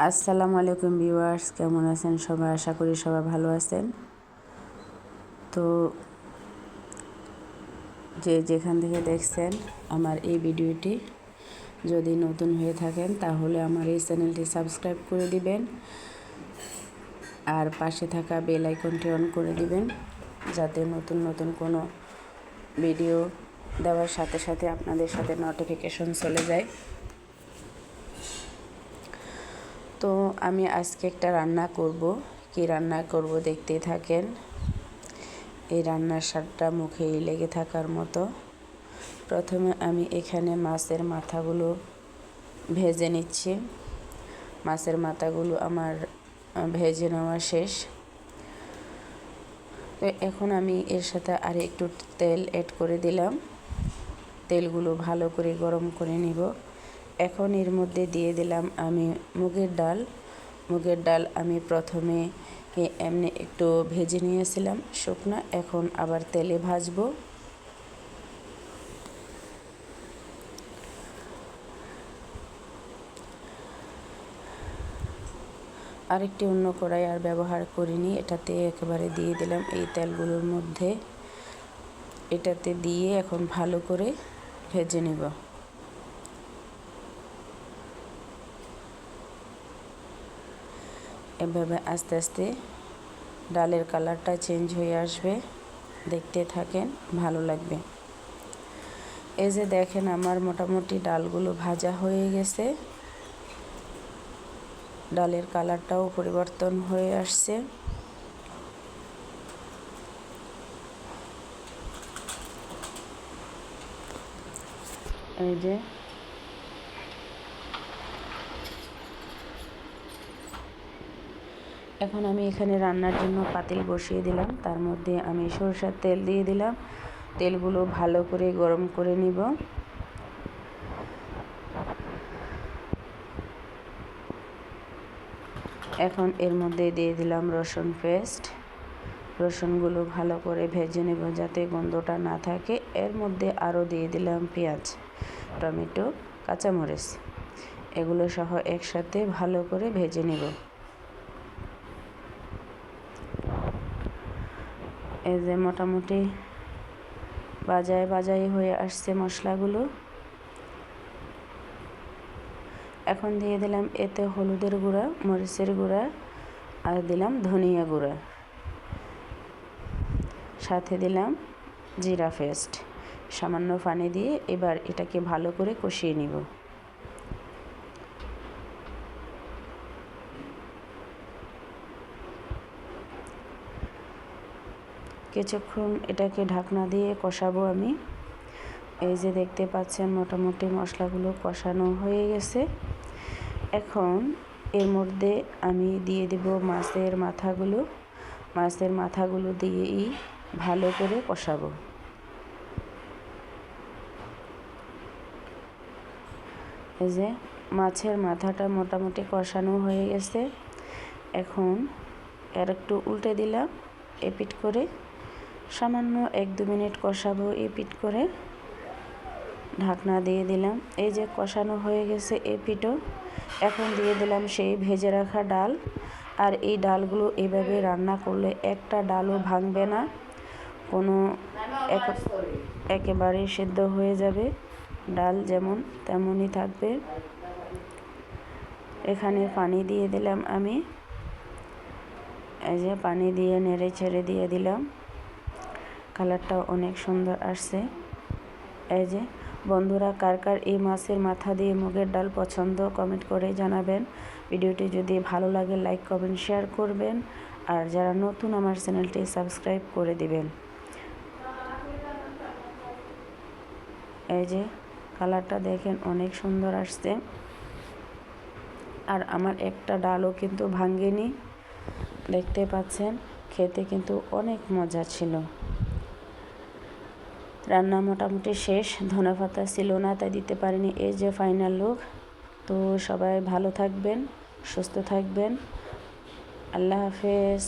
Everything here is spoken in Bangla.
আসসালামু আলাইকুম ভিউয়ার্স, কেমন আছেন সবাই? আশা করি সবাই ভালো আছেন। তো যেখান থেকে দেখছেন আমার এই ভিডিওটি, যদি নতুন হয়ে থাকেন তাহলে আমার এই চ্যানেলটি সাবস্ক্রাইব করে দিবেন আর পাশে থাকা বেল আইকনটি অন করে দিবেন, যাতে নতুন নতুন কোনো ভিডিও দেওয়ার সাথে সাথে আপনাদের সাথে নোটিফিকেশন চলে যায়। তো আমি আজকে একটা রান্না করব। কি রান্না করব দেখতেই থাকেন। এই রান্নার স্বাদটা মুখেই লেগে থাকার মতো। প্রথমে আমি এখানে মাছের মাথাগুলো ভেজে নিচ্ছি। মাছের মাথাগুলো আমার ভেজে নেওয়া শেষ। তো এখন আমি এর সাথে আর একটু তেল অ্যাড করে দিলাম। তেলগুলো ভালো করে গরম করে নিব। এখন এর মধ্যে দিয়ে দিলাম আমি মুগের ডাল আমি প্রথমে এমনি একটু ভেজে নিয়েছিলাম শুকনো, এখন আবার তেলে ভাজবো। আরেকটি অন্য কড়াই আর ব্যবহার করিনি, এটাতে একেবারে দিয়ে দিলাম এই তেলগুলোর মধ্যে। এটাতে দিয়ে এখন ভালো করে ভেজে নেব। এভাবে আস্তে আস্তে ডালের কালারটা চেঞ্জ হয়ে আসবে, দেখতে থাকেন, ভালো লাগবে। এই যে দেখেন আমার মোটামুটি ডালগুলো ভাজা হয়ে গেছে, ডালের কালারটাও পরিবর্তন হয়ে আসছে। এই যে এখন আমি এখানে রান্নার জন্য পাতিল বসিয়ে দিলাম, তার মধ্যে আমি সরষের তেল দিয়ে দিলাম। তেলগুলো ভালো করে গরম করে নিব। এখন এর মধ্যে দিয়ে দিলাম রসুন পেস্ট। রসুনগুলো ভালো করে ভেজে নেব যাতে গন্ধটা না থাকে। এর মধ্যে আরও দিয়ে দিলাম পেঁয়াজ, টমেটো, কাঁচামরিচ, এগুলো সহ একসাথে ভালো করে ভেজে নেব। এই যে মোটামুটি বাজায় হয়ে আসছে মশলাগুলো। এখন দিয়ে দিলাম এতে হলুদের গুঁড়া, মরিচের গুঁড়া আর দিলাম ধনিয়া গুঁড়া, সাথে দিলাম জিরা পেস্ট। সামান্য পানি দিয়ে এবার এটাকে ভালো করে কষিয়ে নিব। কিছুক্ষণ এটাকে ঢাকনা দিয়ে কষাবো আমি। এই যে দেখতে পাচ্ছেন মোটামুটি মশলাগুলো কষানো হয়ে গেছে। এখন এর মধ্যে আমি দিয়ে দেব মাছের মাথাগুলো দিয়েই ভালো করে কষাবো। এই যে মাছের মাথাটা মোটামুটি কষানো হয়ে গেছে। এখন আর একটু উল্টে দিলাম এপিট করে, সামান্য 1-2 মিনিট কষাবো এপিট করে। ঢাকনা দিয়ে দিলাম। এই যে কষানো হয়ে গেছে এপিটও। এখন দিয়ে দিলাম সেই ভেজে রাখা ডাল। আর এই ডালগুলো এভাবে রান্না করলে একটা ডালও ভাঙবে না, একেবারে সিদ্ধ হয়ে যাবে। ডাল যেমন তেমনই থাকবে। এখানে পানি দিয়ে দিলাম আমি। এই যে পানি দিয়ে নেড়ে ছেড়ে দিয়ে দিলাম। কালারটাও অনেক সুন্দর আসছে। এই যে বন্ধুরা, কার কার এই মাছের মাথা দিয়ে মুগের ডাল পছন্দ কমেন্ট করে জানাবেন। ভিডিওটি যদি ভালো লাগে লাইক কমেন্ট শেয়ার করবেন, আর যারা নতুন আমার চ্যানেলটি সাবস্ক্রাইব করে দিবেন। এই যে কালারটা দেখেন অনেক সুন্দর আসছে। আর আমার একটা ডালও কিন্তু ভাঙেনি, দেখতে পাচ্ছেন। খেতে কিন্তু অনেক মজা ছিল। রান্না মোটামুটি শেষ। ধনেপাতা ছিল না তাই দিতে পারিনি। এই যে ফাইনাল লুক। তো সবাই ভালো থাকবেন, সুস্থ থাকবেন। আল্লাহ হাফেজ।